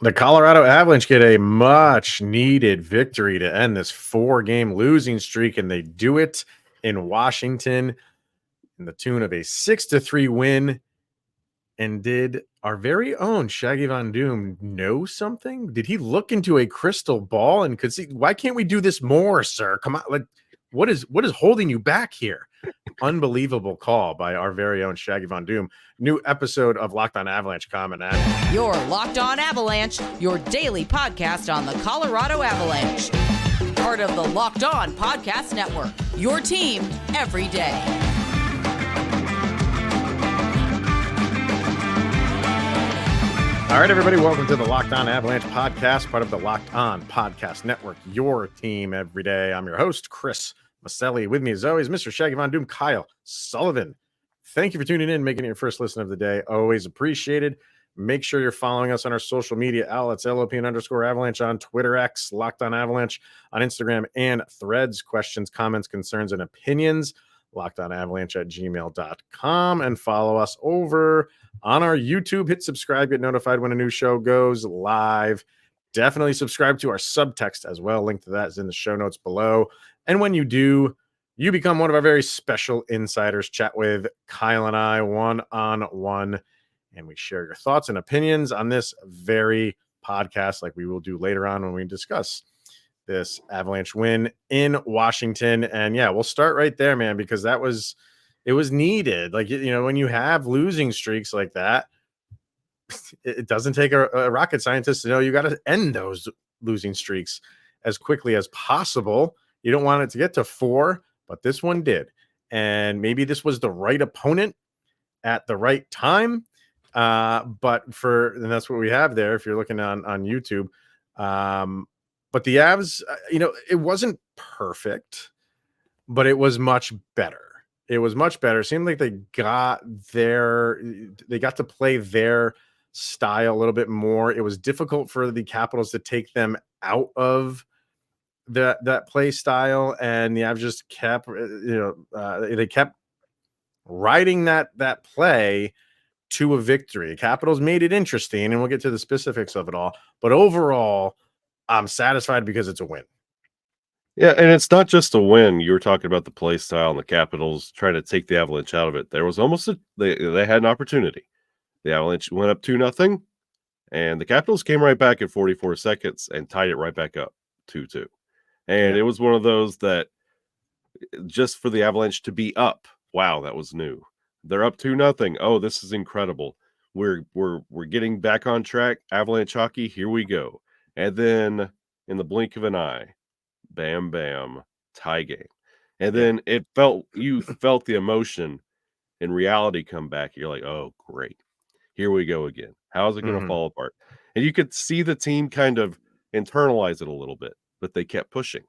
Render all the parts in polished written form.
The Colorado Avalanche get a much-needed victory to end this 4-game losing streak, and they do it in Washington in the tune of a 6-3 win. And did our very own Shaggy Von Doom know something? Did he look into a crystal ball and could see? Why can't we do this more, sir? Come on, like what is holding you back here? Unbelievable call by our very own Shaggy Von Doom. New episode of Locked On Avalanche coming at Your Locked On Avalanche, your daily podcast on the Colorado Avalanche. Part of the Locked On Podcast Network, your team every day. All right, everybody, welcome to the Locked On Avalanche podcast, part of the Locked On Podcast Network, your team every day. I'm your host, Chris Maselli. With me, as always, Mr. Shaggy Von Doom, Kyle Sullivan. Thank you for tuning in, making it your first listen of the day. Always appreciated. Make sure you're following us on our social media outlets, LOPN_Avalanche on Twitter, X, Locked On Avalanche on Instagram and Threads. Questions, comments, concerns, and opinions, lockedonavalanche@gmail.com. And follow us over on our YouTube. Hit subscribe, get notified when a new show goes live. Definitely subscribe to our subtext as well. Link to that is in the show notes below. And when you do, you become one of our very special insiders. Chat with Kyle and I one-on-one, and we share your thoughts and opinions on this very podcast, like we will do later on when we discuss this Avalanche win in Washington. And yeah, we'll start right there, man, because it was needed. Like, you know, when you have losing streaks like that, it doesn't take a rocket scientist to know you got to end those losing streaks as quickly as possible. You don't want it to get to 4, but this one did. And maybe this was the right opponent at the right time. And that's what we have there if you're looking on YouTube. But the Avs, it wasn't perfect, but it was much better. It was much better. It seemed like they got to play their style a little bit more. It was difficult for the Capitals to take them out of that play style, and the Avs just kept, they kept riding that play to a victory. Capitals made it interesting, and we'll get to the specifics of it all. But overall, I'm satisfied because it's a win. Yeah, and it's not just a win. You were talking about the play style and the Capitals trying to take the Avalanche out of it. There was almost they had an opportunity. The Avalanche went up 2-0, and the Capitals came right back at 44 seconds and tied it right back up 2-2. And It was one of those that just for the Avalanche to be up, wow, that was new. They're up 2-0. Oh, this is incredible. We're getting back on track. Avalanche hockey, here we go. And then in the blink of an eye, bam, bam, tie game. And then you felt the emotion and reality come back. You're like, oh, great. Here we go again. How's it going to fall apart? And you could see the team kind of internalize it a little bit, but they kept pushing.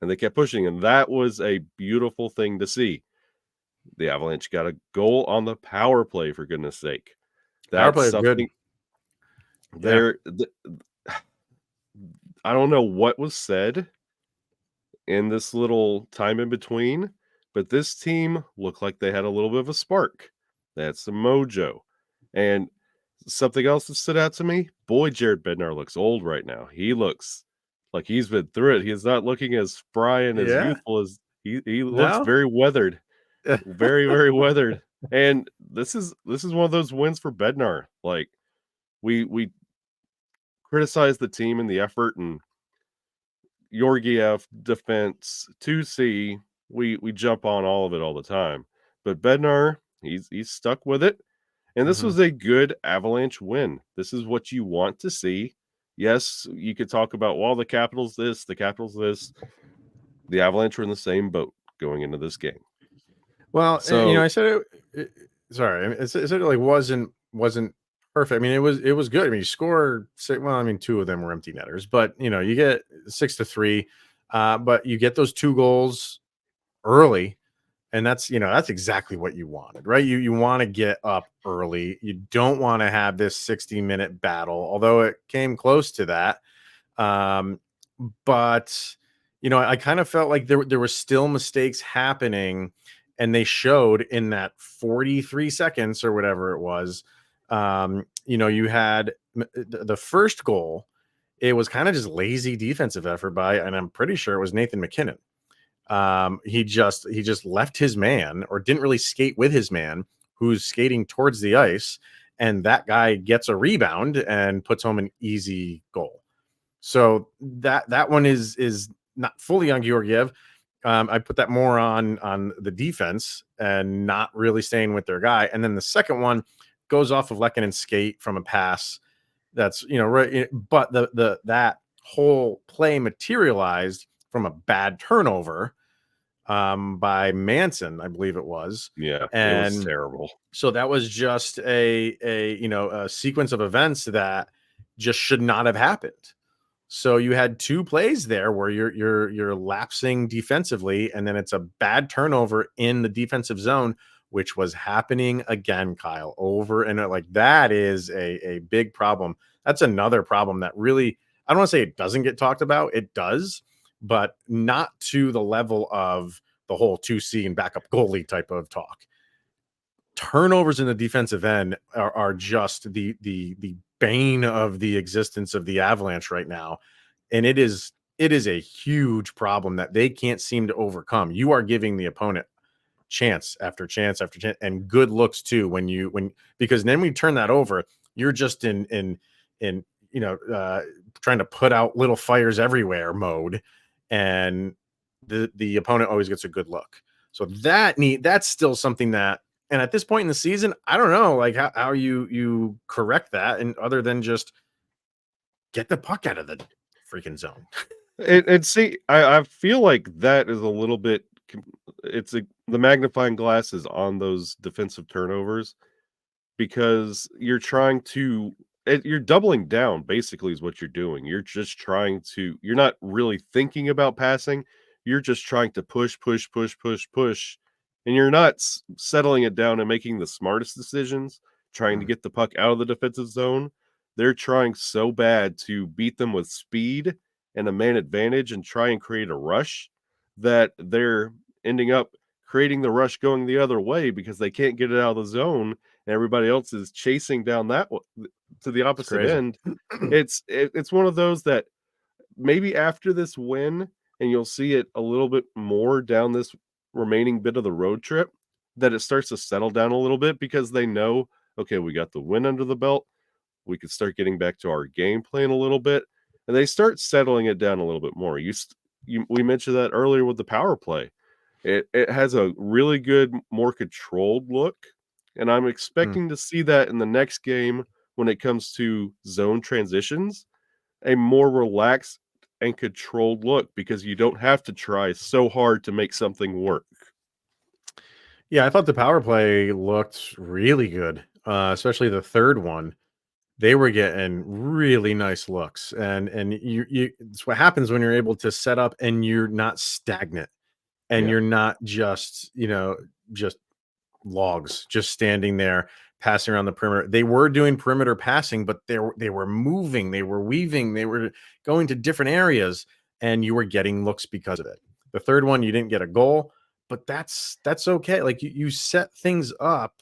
And they kept pushing. And that was a beautiful thing to see. The Avalanche got a goal on the power play, for goodness sake. Power play is good. I don't know what was said in this little time in between, but this team looked like they had a little bit of a spark. They had some mojo. And something else that stood out to me, boy, Jared Bednar looks old right now. He looks like he's been through it. He's not looking as spry and as youthful as he looks very weathered. Very, very weathered. And this is one of those wins for Bednar. Like we criticize the team and the effort and Georgiev defense 2C. We jump on all of it all the time. But Bednar, he's stuck with it. And this was a good Avalanche win. This is what you want to see. Yes, you could talk about, well, the Capitals this, the Capitals this. The Avalanche were in the same boat going into this game. Well, I said it like wasn't perfect. I mean, it was good. I mean, you score 2 of them were empty netters, but you get 6-3, but you get those 2 goals early, and that's exactly what you wanted, right? You want to get up early. You don't want to have this 60-minute battle, although it came close to that. But I kind of felt like there were still mistakes happening. And they showed in that 43 seconds or whatever it was, you had the first goal, it was kind of just lazy defensive effort and I'm pretty sure it was Nathan McKinnon. He just left his man, or didn't really skate with his man, who's skating towards the ice, and that guy gets a rebound and puts home an easy goal. So that one is not fully on Georgiev. I put that more on the defense and not really staying with their guy. And then the second one goes off of Lehkonen's skate from a pass. That's, right. But that whole play materialized from a bad turnover by Manson, I believe it was. Yeah, and it was terrible. So that was just a sequence of events that just should not have happened. So you had two plays there where you're lapsing defensively, and then it's a bad turnover in the defensive zone, which was happening again, Kyle, over and like that is a big problem. That's another problem that really, I don't want to say it doesn't get talked about. It does, but not to the level of the whole 2C and backup goalie type of talk. Turnovers in the defensive end are just the bane of the existence of the Avalanche right now. And it is a huge problem that they can't seem to overcome. You are giving the opponent chance after chance after chance, and good looks too, because then we turn that over, you're just in trying to put out little fires everywhere mode, and the opponent always gets a good look. So that's still something that, and at this point in the season, I don't know, like how you correct that, and other than just get the puck out of the freaking zone. I feel like that is a little bit. The magnifying glass is on those defensive turnovers, because you're doubling down. Basically, is what you're doing. You're not really thinking about passing. You're just trying to push, and you're not settling it down and making the smartest decisions, trying to get the puck out of the defensive zone. They're trying so bad to beat them with speed and a man advantage and try and create a rush that they're ending up creating the rush going the other way because they can't get it out of the zone, and everybody else is chasing down that to the opposite end. It's one of those that maybe after this win, and you'll see it a little bit more down this remaining bit of the road trip, that it starts to settle down a little bit, because they know, okay, we got the win under the belt. We could start getting back to our game plan a little bit, and they start settling it down a little bit more. We mentioned that earlier with the power play. It has a really good, more controlled look, and I'm expecting to see that in the next game when it comes to zone transitions, a more relaxed and controlled look, because you don't have to try so hard to make something work. Yeah, I thought the power play looked really good, especially the third one. They were getting really nice looks, and it's what happens when you're able to set up and you're not stagnant. And you're not just, just logs, just standing there, passing around the perimeter. They were doing perimeter passing, but they were moving, they were weaving, they were going to different areas, and you were getting looks because of it. The third one, you didn't get a goal, but that's okay. Like you set things up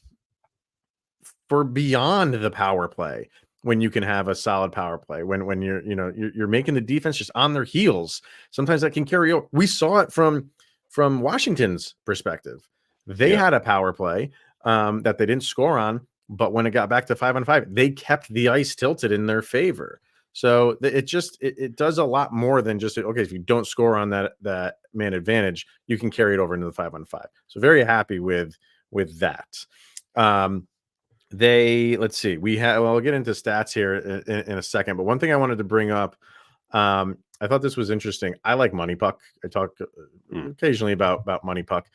for beyond the power play when you can have a solid power play. When you're making the defense just on their heels. Sometimes that can carry over. We saw it from Washington's perspective. They had a power play that they didn't score on, but when it got back to 5-on-5, they kept the ice tilted in their favor. So it does a lot more than just, okay, if you don't score on that man advantage, you can carry it over into the 5-on-5. So very happy with that. Let's see, we'll get into stats here in a second, but one thing I wanted to bring up, I thought this was interesting. I like Money Puck. I talk occasionally about Money Puck.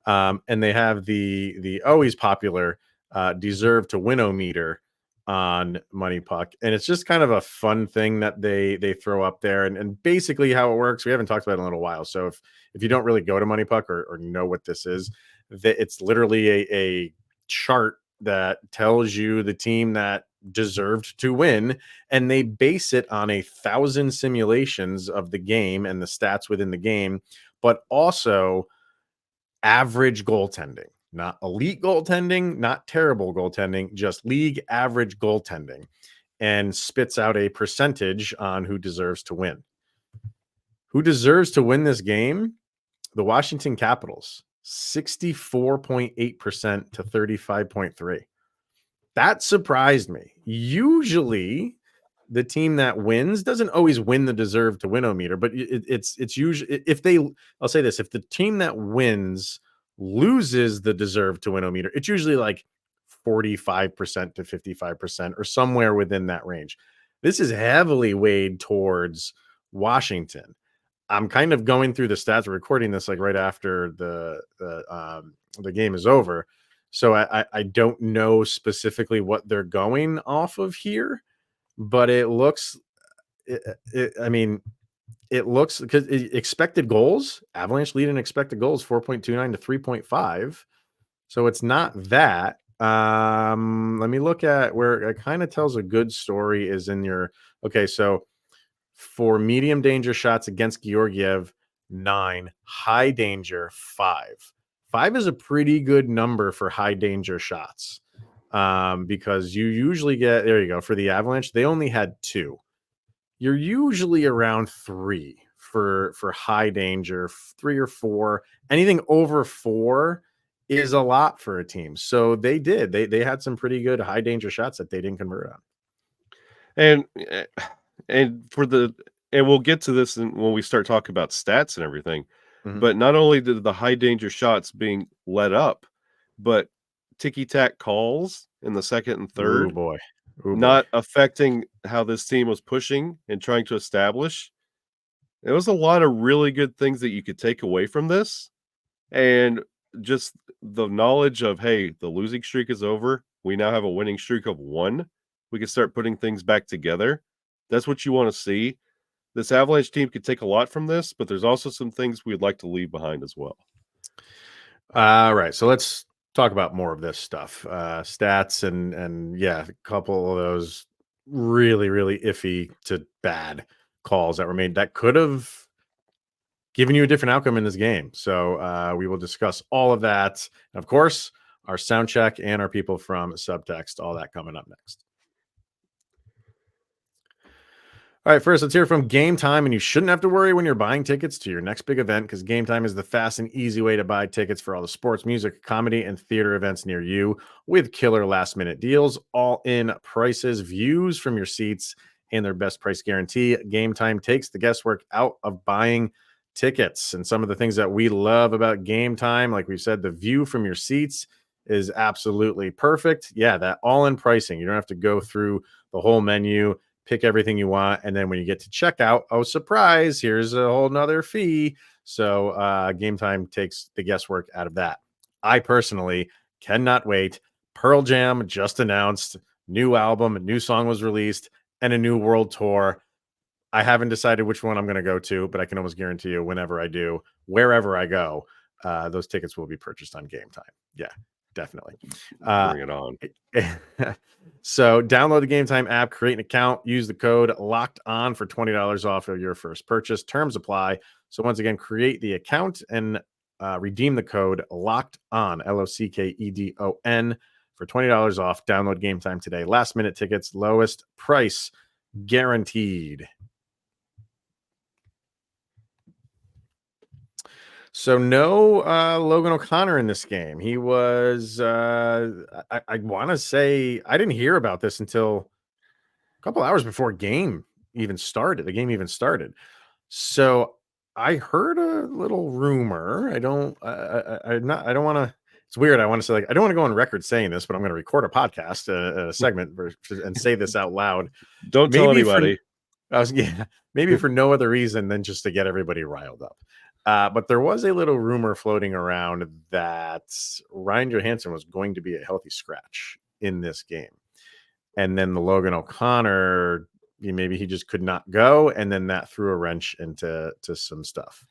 And they have the always popular deserve to win-o-meter on Money Puck. And it's just kind of a fun thing that they throw up there. And basically how it works, we haven't talked about it in a little while. So if you don't really go to Money Puck or know what this is, it's literally a chart that tells you the team that deserved to win, and they base it on 1,000 simulations of the game and the stats within the game, but also average goaltending, not elite goaltending, not terrible goaltending, just league average goaltending. and spits out a percentage on who deserves to win. Who deserves to win this game? The Washington Capitals, 64.8% to 35.3%. That surprised me. Usually, the team that wins doesn't always win the deserve to win-o-meter, but it's usually I'll say this, if the team that wins loses the deserve to win-o-meter, it's usually like 45% to 55% or somewhere within that range. This is heavily weighed towards Washington. I'm kind of going through the stats. We're recording this like right after the game is over. So I don't know specifically what they're going off of here, but it looks, it looks, because expected goals, Avalanche lead in expected goals 4.29 to 3.5. So it's not that. Let me look at where it kind of tells a good story is in your, okay, so for medium danger shots against Georgiev, 9, high danger, 5. 5 is a pretty good number for high danger shots, because you usually get, there you go, for the Avalanche, they only had 2. You're usually around 3 for high danger, 3 or 4. Anything over 4 is a lot for a team. So they had some pretty good high danger shots that they didn't convert on. And we'll get to this when we start talking about stats and everything. Mhm. But not only did the high danger shots being let up, but ticky-tack calls in the second and third, not affecting how this team was pushing and trying to establish. There was a lot of really good things that you could take away from this. And just the knowledge of, hey, the losing streak is over. We now have a winning streak of 1. We can start putting things back together. That's what you want to see. This Avalanche team could take a lot from this, but there's also some things we'd like to leave behind as well. All right. So let's talk about more of this stuff. Stats and yeah, a couple of those really, really iffy to bad calls that were made that could have given you a different outcome in this game. So we will discuss all of that. And of course, our sound check and our people from Subtext, all that coming up next. All right, first, let's hear from Game Time. And you shouldn't have to worry when you're buying tickets to your next big event, because Game Time is the fast and easy way to buy tickets for all the sports, music, comedy, and theater events near you with killer last-minute deals, all-in prices, views from your seats, and their best price guarantee. Game Time takes the guesswork out of buying tickets. And some of the things that we love about Game Time, like we said, the view from your seats is absolutely perfect. Yeah, that all-in pricing. You don't have to go through the whole menu, pick everything you want, and then when you get to checkout, oh surprise, here's a whole nother fee. So Game Time takes the guesswork out of that. I personally cannot wait. Pearl Jam just announced new album, a new song was released, and a new world tour. I haven't decided which one I'm going to go to, but I can almost guarantee you whenever I do, wherever I go, those tickets will be purchased on Game Time. Yeah, definitely. Bring it on. So download the Game Time app, create an account, use the code LOCKED ON for $20 off of your first purchase. Terms apply. So once again, create the account and redeem the code LOCKED ON, LOCKEDON, for $20 off. Download Game Time today. Last minute tickets, lowest price guaranteed. So no Logan O'Connor in this game. He was, I want to say, I didn't hear about this until a couple hours before the game even started. So I heard a little rumor. I don't want to, it's weird. I want to say, like, I don't want to go on record saying this, but I'm going to record a podcast, a segment and say this out loud. Don't tell anybody. Maybe for no other reason than just to get everybody riled up. But there was a little rumor floating around that Ryan Johansson was going to be a healthy scratch in this game. And then the Logan O'Connor, maybe he just could not go. And then that threw a wrench into some stuff.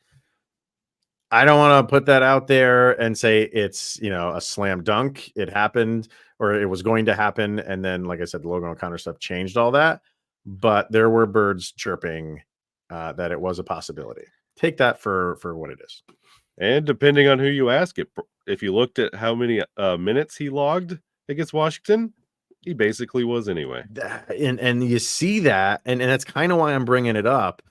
I don't want to put that out there and say it's, a slam dunk. It happened, or it was going to happen. And then, like I said, the Logan O'Connor stuff changed all that. But there were birds chirping that it was a possibility. Take that for what it is. And depending on who you ask, if you looked at how many minutes he logged against Washington, He basically was anyway. And you see that, and that's kind of why I'm bringing it up,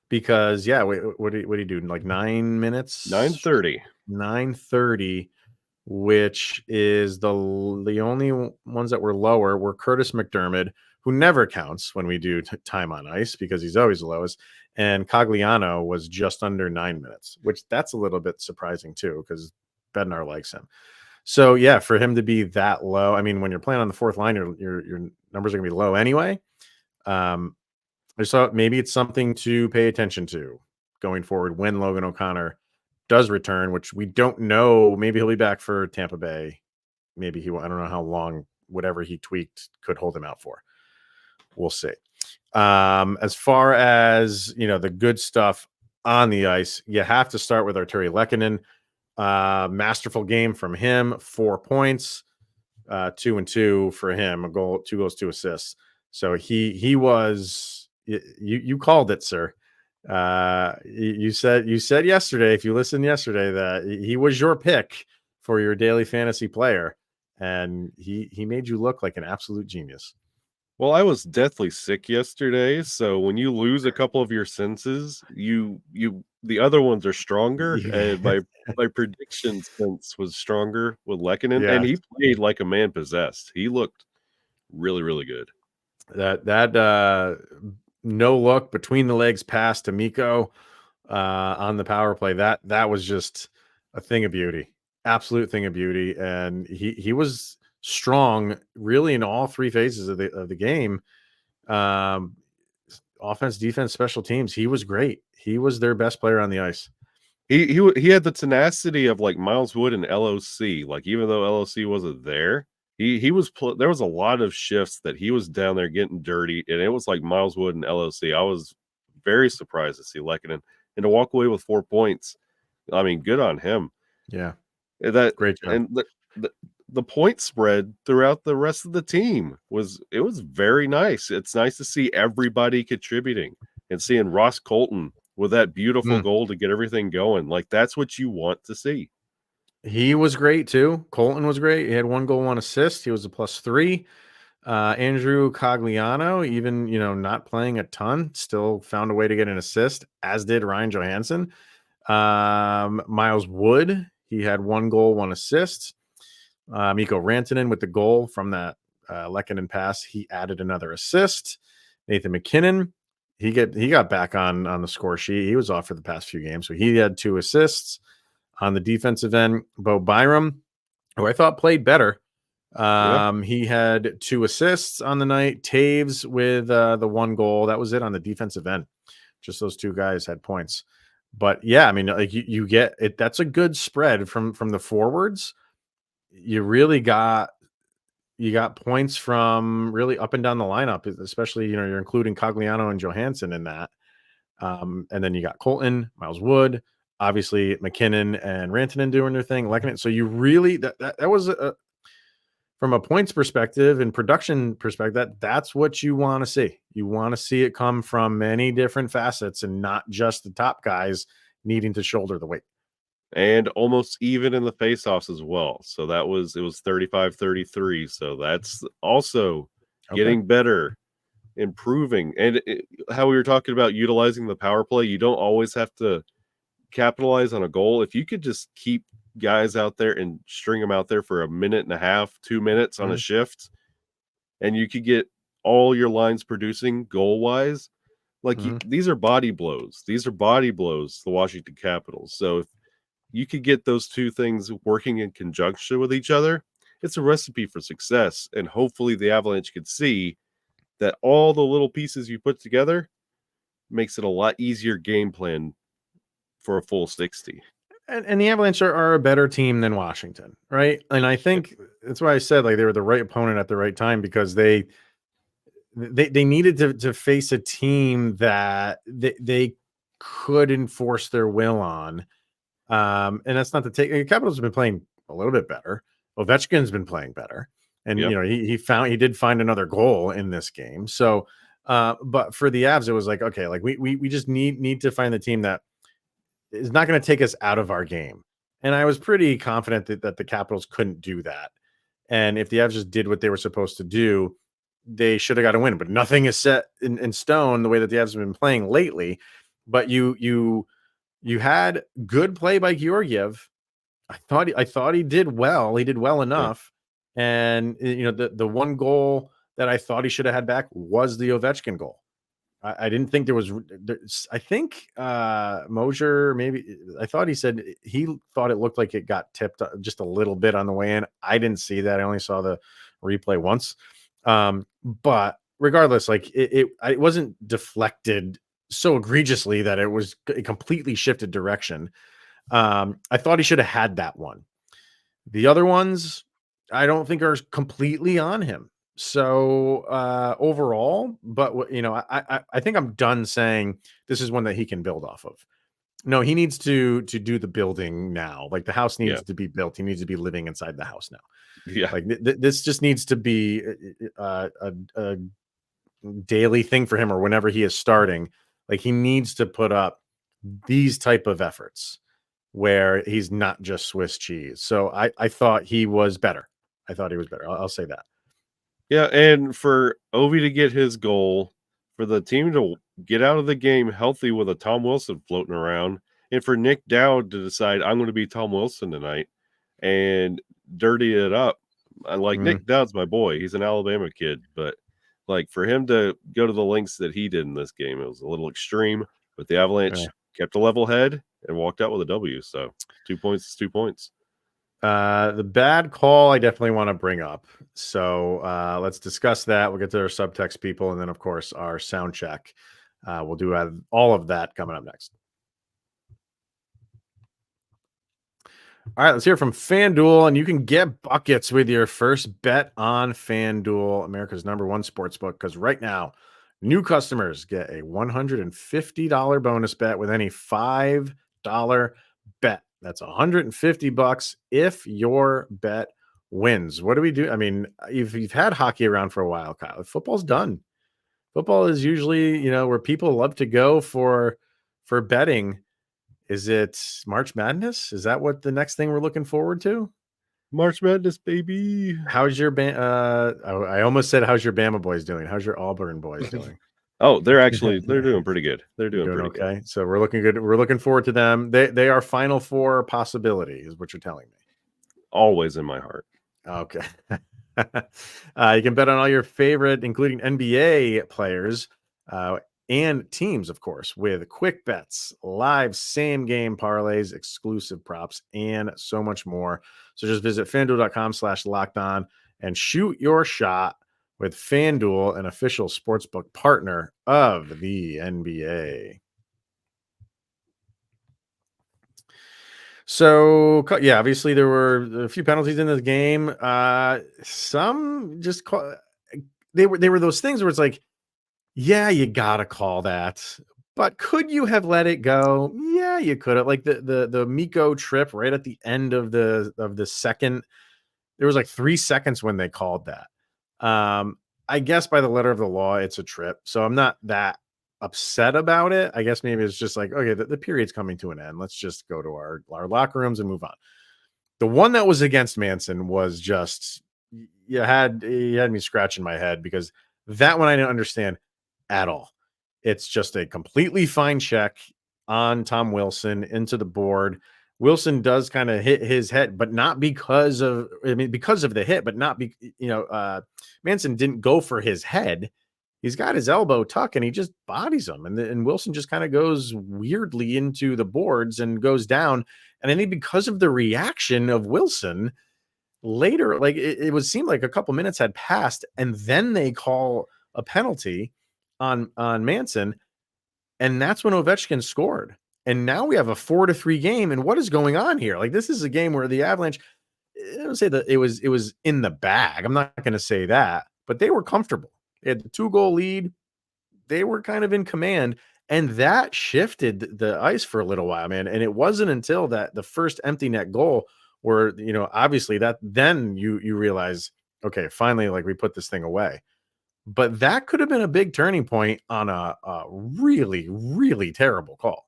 because what do you do? Like 9 minutes, 9:30. 9:30, which is the only ones that were lower were Curtis McDermott, who never counts when we do time on ice because he's always the lowest, and Cogliano was just under 9 minutes, which that's a little bit surprising too because Bednar likes him. So yeah, for him to be that low, I mean, when you're playing on the fourth line, your numbers are gonna be low anyway. I just thought maybe it's something to pay attention to going forward when Logan O'Connor does return, which we don't know. Maybe he'll be back for Tampa Bay. Maybe he won't. I don't know how long whatever he tweaked could hold him out for. We'll see. As far as the good stuff on the ice, you have to start with Artturi Lehkonen. Masterful game from him, 4 points, 2 and 2 for him, a goal, 2 goals, 2 assists. So he was, you called it, sir. You said yesterday, if you listened yesterday, that he was your pick for your daily fantasy player, and he made you look like an absolute genius. Well, I was deathly sick yesterday, so when you lose a couple of your senses, the other ones are stronger, and my prediction sense was stronger with Lehkonen, Yeah, and he played like a man possessed. He looked really, really good. that no look between the legs pass to Mikko on the power play, that was just a thing of beauty, absolute thing of beauty, and he was strong really in all three phases of the game. Um, Offense, defense, special teams. He was great. He was their best player on the ice. He had the tenacity of like Miles Wood and LOC. Like even though LOC wasn't there, he was there was a lot of shifts that he was down there getting dirty, and it was like Miles Wood and LOC. I was very surprised to see Lehkonen and to walk away with 4 points. I mean, good on him. Yeah, That great job. and the point spread throughout the rest of the team was very nice. It's nice to see everybody contributing and seeing Ross Colton with that beautiful goal to get everything going. Like that's what you want to see. He was great too. Colton was great. He had 1 goal, 1 assist. He was a +3. Andrew Cogliano, even not playing a ton, still found a way to get an assist, as did Ryan Johansson. Miles Wood, he had 1 goal, 1 assist. Mikko Rantanen with the goal from that Lehkonen pass, he added another assist. Nathan McKinnon, he got back on the score sheet. He was off for the past few games, so he had 2 assists. On the defensive end, Bo Byram, who I thought played better. He had 2 assists on the night. Taves with the 1 goal. That was it on the defensive end. Just those 2 guys had points. But yeah, I mean, like you get it. That's a good spread from the forwards. You really got points from really up and down the lineup, especially you're including Cogliano and Johansson in that. And then you got Colton, Miles Wood, obviously McKinnon and Rantanen doing their thing, liking it. So you really that was from a points perspective and production perspective, that's what you want to see. You want to see it come from many different facets and not just the top guys needing to shoulder the weight. And almost even in the faceoffs as well. So it was 35-33. So that's also getting better, improving. And how we were talking about utilizing the power play, you don't always have to capitalize on a goal. If you could just keep guys out there and string them out there for a minute and a half, 2 minutes on a shift, and you could get all your lines producing goal wise, like these are body blows. These are body blows, the Washington Capitals. So if you could get those 2 things working in conjunction with each other, it's a recipe for success. And hopefully the Avalanche could see that all the little pieces you put together makes it a lot easier game plan for a full 60. And the Avalanche are a better team than Washington, right? And I think that's why I said like they were the right opponent at the right time, because they needed to face a team that they could enforce their will on. And that's not to take. The Capitals have been playing a little bit better. Ovechkin's been playing better, and he did find another goal in this game. So, but for the Avs, it was like, okay, like we just need to find the team that is not going to take us out of our game. And I was pretty confident that the Capitals couldn't do that. And if the Avs just did what they were supposed to do, they should have got a win. But nothing is set in stone the way that the Avs have been playing lately. But you had good play by Georgiev. I thought he did well. He did well enough. And the one goal that I thought he should have had back was the Ovechkin goal. I didn't think there was. I think Mosier maybe. I thought he said he thought it looked like it got tipped just a little bit on the way in. I didn't see that. I only saw the replay once. But regardless, like it wasn't deflected so egregiously that it completely shifted direction. I thought he should have had that one. The other ones, I don't think are completely on him. So overall, but I think I'm done saying this is one that he can build off of. No, he needs to do the building now. Like the house needs to be built. He needs to be living inside the house now. Yeah, like this just needs to be a daily thing for him, or whenever he is starting. Like he needs to put up these type of efforts where he's not just Swiss cheese. So I thought he was better. I'll say that. Yeah, and for Ovi to get his goal, for the team to get out of the game healthy with a Tom Wilson floating around, and for Nick Dowd to decide I'm going to be Tom Wilson tonight and dirty it up. Nick Dowd's my boy. He's an Alabama kid, but like for him to go to the lengths that he did in this game, it was a little extreme, but the Avalanche kept a level head and walked out with a W. So 2 points is 2 points. The bad call I definitely want to bring up. So let's discuss that. We'll get to our subtext people, and then of course our sound check. We'll do all of that coming up next. All right, let's hear from FanDuel, and you can get buckets with your first bet on FanDuel, America's #1 sportsbook, because right now, new customers get a $150 bonus bet with any $5 bet. That's $150 if your bet wins. What do we do? I mean, you've had hockey around for a while, Kyle. Football's done. Football is usually, where people love to go for betting. Is it March Madness? Is that what the next thing we're looking forward to? March Madness, baby. How's your I almost said, how's your Bama boys doing? How's your Auburn boys doing? Oh, they're doing pretty good. They're doing pretty okay. good. So we're looking good. We're looking forward to them. They are Final Four possibility, is what you're telling me. Always in my heart. Okay. You can bet on all your favorite, including NBA players and teams, of course, with quick bets, live same game parlays, exclusive props, and so much more. So just visit fanduel.com/lockedon and shoot your shot with FanDuel, an official sportsbook partner of the NBA. So, yeah, obviously there were a few penalties in this game. Some just they were those things where it's like, yeah, you gotta call that, but could you have let it go? Yeah, you could have. Like the Mikko trip right at the end of the second. There was like 3 seconds when they called that. I guess by the letter of the law, it's a trip. So I'm not that upset about it. I guess maybe it's just like, okay, the period's coming to an end. Let's just go to our locker rooms and move on. The one that was against Manson was just, you had me scratching my head, because that one I didn't understand at all. It's just a completely fine check on Tom Wilson into the board. Wilson does kind of hit his head, but not because of the hit, but not Manson didn't go for his head. He's got his elbow tuck and he just bodies him. And Wilson just kind of goes weirdly into the boards and goes down. And I think because of the reaction of Wilson later, like it would seem like a couple minutes had passed, and then they call a penalty on Manson. And that's when Ovechkin scored. And now we have a 4-3 game. And what is going on here? Like, this is a game where the Avalanche, I don't say that it was in the bag. I'm not going to say that, but they were comfortable. They had the 2-goal lead. They were kind of in command, and that shifted the ice for a little while, man. And it wasn't until that the first empty net goal where, obviously that then you realize, okay, finally, like, we put this thing away. But that could have been a big turning point on a really, really terrible call.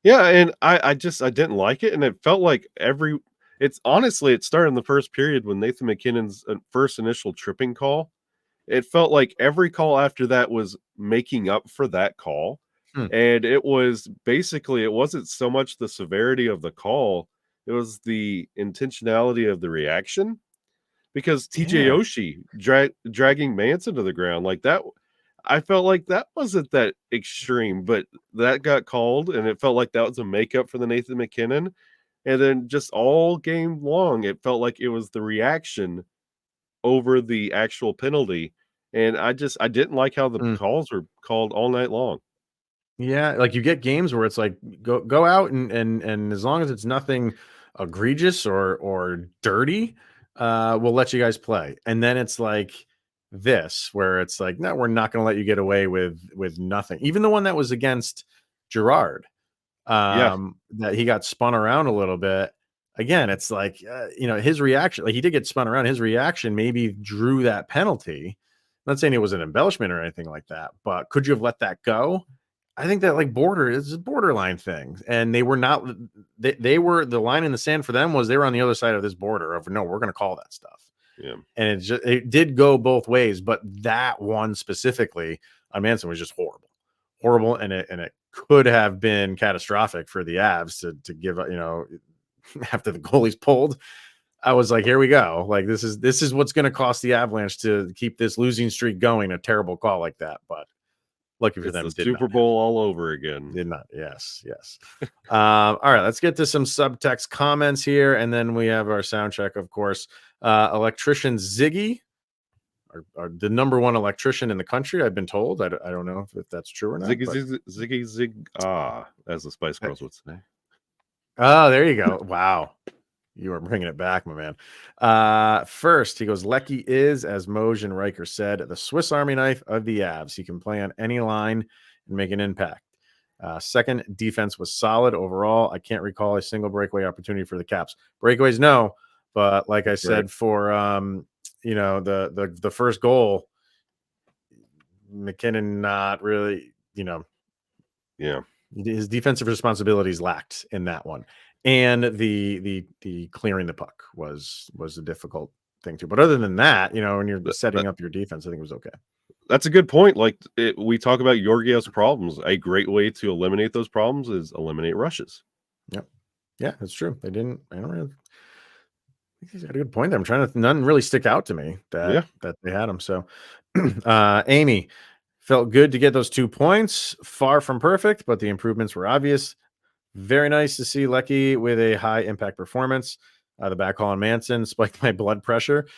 Yeah, and I didn't like it, and it felt like it It's honestly, it started in the first period when Nathan McKinnon's first initial tripping call. It felt like every call after that was making up for that call. Hmm. And it was basically, it wasn't so much the severity of the call, it was the intentionality of the reaction. Because TJ Yeah. Oshie dragging Manson to the ground like that, I felt like that wasn't that extreme, but that got called, and it felt like that was a makeup for the Nathan McKinnon. And then just all game long, it felt like it was the reaction over the actual penalty. And I didn't like how the Mm. calls were called all night long. Yeah, like you get games where it's like go out and as long as it's nothing egregious or dirty, we'll let you guys play. And then it's like this where it's like, no, we're not going to let you get away with nothing. Even the one that was against Gerard, Yeah, that he got spun around a little bit. Again, it's like his reaction, like he did get spun around. His reaction maybe drew that penalty. I'm not saying it was an embellishment or anything like that, but could you have let that go? I think that like is a borderline thing, and they were not. They were the line in the sand for them was they were on the other side of this border of no, we're going to call that stuff, yeah. and it did go both ways, but that one specifically on Manson was just horrible, and it could have been catastrophic for the Avs to give up. After the goalie's pulled, I was like, here we go. Like this is what's going to cost the Avalanche to keep this losing streak going. A terrible call like that, but lucky for It's them, the did Super not. Bowl all over again. Did not. Yes. All right, let's get to some subtext comments here, and then we have our sound check, of course. Electrician Ziggy, are the number one electrician in the country, I've been told. I don't know if that's true or not. Ziggy Zig, as the Spice Girls would say. Oh, there you go. Wow. You are bringing it back, my man. First, he goes, Lecky is, as Moj and Riker said, the Swiss Army knife of the Avs. He can play on any line and make an impact. Second, defense was solid overall. I can't recall a single breakaway opportunity for the Caps. Breakaways, no. But like I said, for the first goal, McKinnon not really, Yeah. his defensive responsibilities lacked in that one, and the clearing the puck was a difficult thing too. But other than that, when you're setting up your defense, I think it was okay. That's a good point. Like we talk about Georgiev's problems. A great way to eliminate those problems is eliminate rushes. Yep. Yeah, that's true. They didn't. I don't really. I think he's got a good point there. I'm trying to. None really stick out to me that they had him. So, Amy. Felt good to get those 2 points. Far from perfect, but the improvements were obvious. Very nice to see Lecky with a high impact performance. The back call on Manson spiked my blood pressure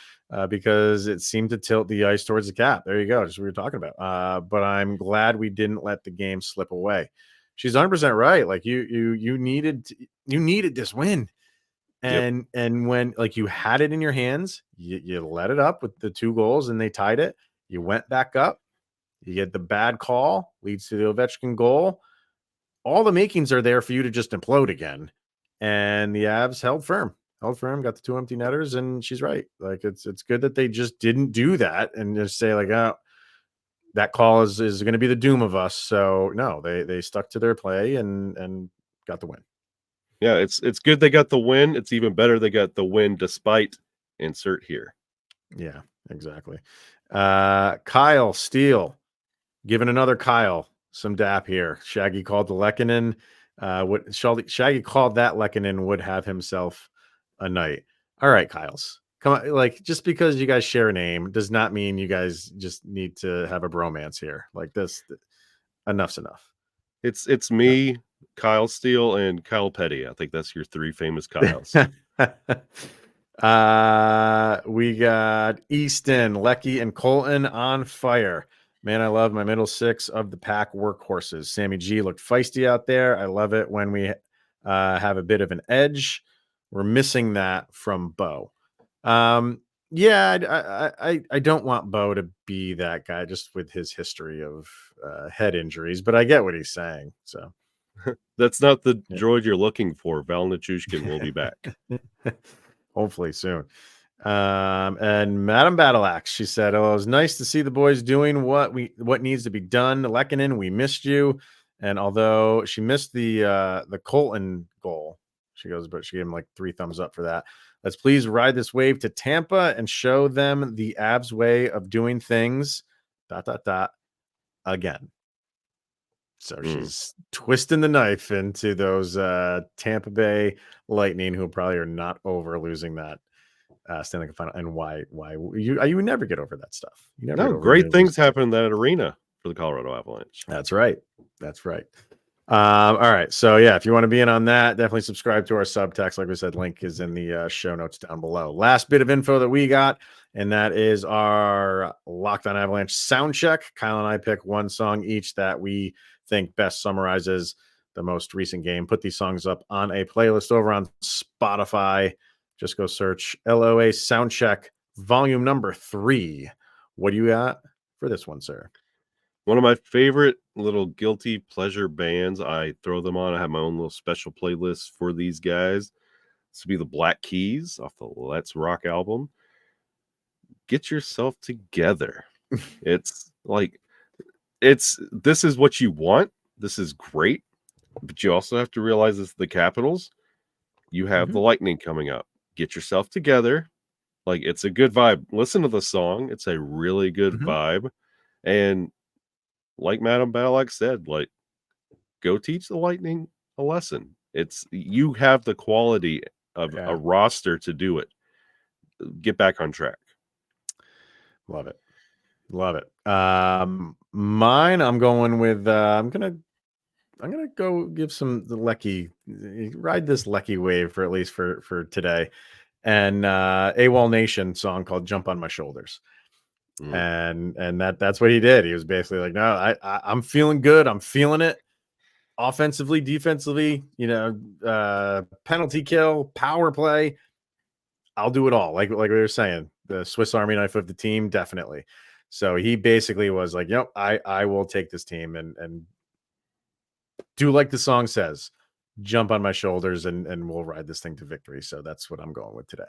because it seemed to tilt the ice towards the Cap. There you go. Just what we were talking about. But I'm glad we didn't let the game slip away. She's 100% right. Like you needed this win. And when like you had it in your hands, you let it up with the 2 goals and they tied it. You went back up. You get the bad call, leads to the Ovechkin goal. All the makings are there for you to just implode again. And the Avs held firm, got the 2 empty netters, and she's right. Like it's good that they just didn't do that and just say like, oh, that call is going to be the doom of us. So no, they stuck to their play and got the win. Yeah, it's good they got the win. It's even better they got the win despite insert here. Yeah, exactly. Kyle Steele. Giving another Kyle some dap here. Shaggy called the Lehkonen. Shaggy called that Lehkonen would have himself a night. All right, Kyles. Come on, like just because you guys share a name does not mean you guys just need to have a bromance here. Like this, enough's enough. It's me, Kyle Steele, and Kyle Petty. I think that's your 3 famous Kyles. We got Easton, Lecky, and Colton on fire. Man, I love my middle 6 of the pack workhorses. Sammy G looked feisty out there. I love it when we have a bit of an edge. We're missing that from Bo. Yeah, I don't want Bo to be that guy just with his history of head injuries, but I get what he's saying. So that's not the droid you're looking for. Val Nichushkin will be back. Hopefully soon. And Madam Battleaxe, she said, "Oh, it was nice to see the boys doing what needs to be done. Lehkonen, we missed you." And although she missed the Colton goal, She goes, but she gave him like 3 thumbs up for that. Let's please ride this wave to Tampa and show them the Avs way of doing things. ... Again. So she's twisting the knife into those Tampa Bay Lightning, who probably are not over losing that Stanley Cup final. And why you would never get over that stuff. You never get over great things happen in that arena for the Colorado Avalanche. That's right. All right. So yeah, if you want to be in on that, definitely subscribe to our subtext. Like we said, link is in the show notes down below. Last bit of info that we got, and that is our Locked On Avalanche Soundcheck. Kyle and I pick one song each that we think best summarizes the most recent game. Put these songs up on a playlist over on Spotify. Just go search LOA Soundcheck volume number 3. What do you got for this one, sir? One of my favorite little guilty pleasure bands. I throw them on. I have my own little special playlist for these guys. This would be the Black Keys off the Let's Rock album. Get Yourself Together. It's like, this is what you want. This is great. But you also have to realize it's the Capitals. You have the Lightning coming up. Get yourself together. Like, it's a good vibe. Listen to the song. It's a really good vibe. And like Madam Battleaxe said, like, go teach the Lightning a lesson. You have the quality of a roster to do it. Get back on track. Love it. Mine, I'm going with I'm gonna go give some the Lecky, ride this Lecky wave for at least for today, and AWOL Nation song called "Jump on My Shoulders." And that's what he did. He was basically like, no, I'm feeling good. I'm feeling it. Offensively, defensively, penalty kill, power play. I'll do it all. Like we were saying, the Swiss Army knife of the team, definitely. So he basically was like, I will take this team and do like the song says, jump on my shoulders and we'll ride this thing to victory. So that's what I'm going with today.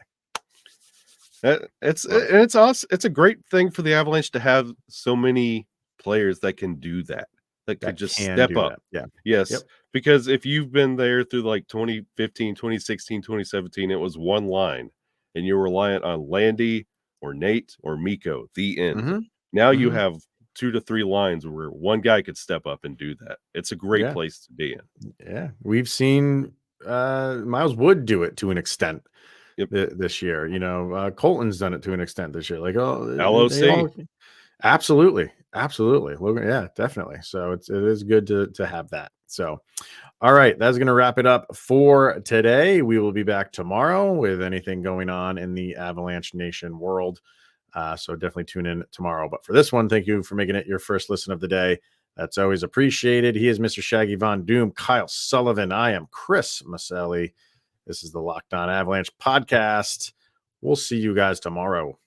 It's awesome. It's a great thing for the Avalanche to have so many players that can do that could just step up. Yeah. Yes. Yep. Because if you've been there through like 2015, 2016, 2017, it was one line and you're reliant on Landy or Nate or Mikko, the end. Now you have 2 to 3 lines where one guy could step up and do that. It's a great place to be in. Yeah. We've seen Miles Wood do it to an extent. This year, Colton's done it to an extent this year. Like, LOC, absolutely, Logan, yeah, definitely. So it is good to have that. So, all right, that's going to wrap it up for today. We will be back tomorrow with anything going on in the Avalanche Nation world. So definitely tune in tomorrow. But for this one, thank you for making it your first listen of the day. That's always appreciated. He is Mr. Shaggy Von Doom, Kyle Sullivan. I am Chris Maselli. This is the Locked On Avalanche podcast. We'll see you guys tomorrow.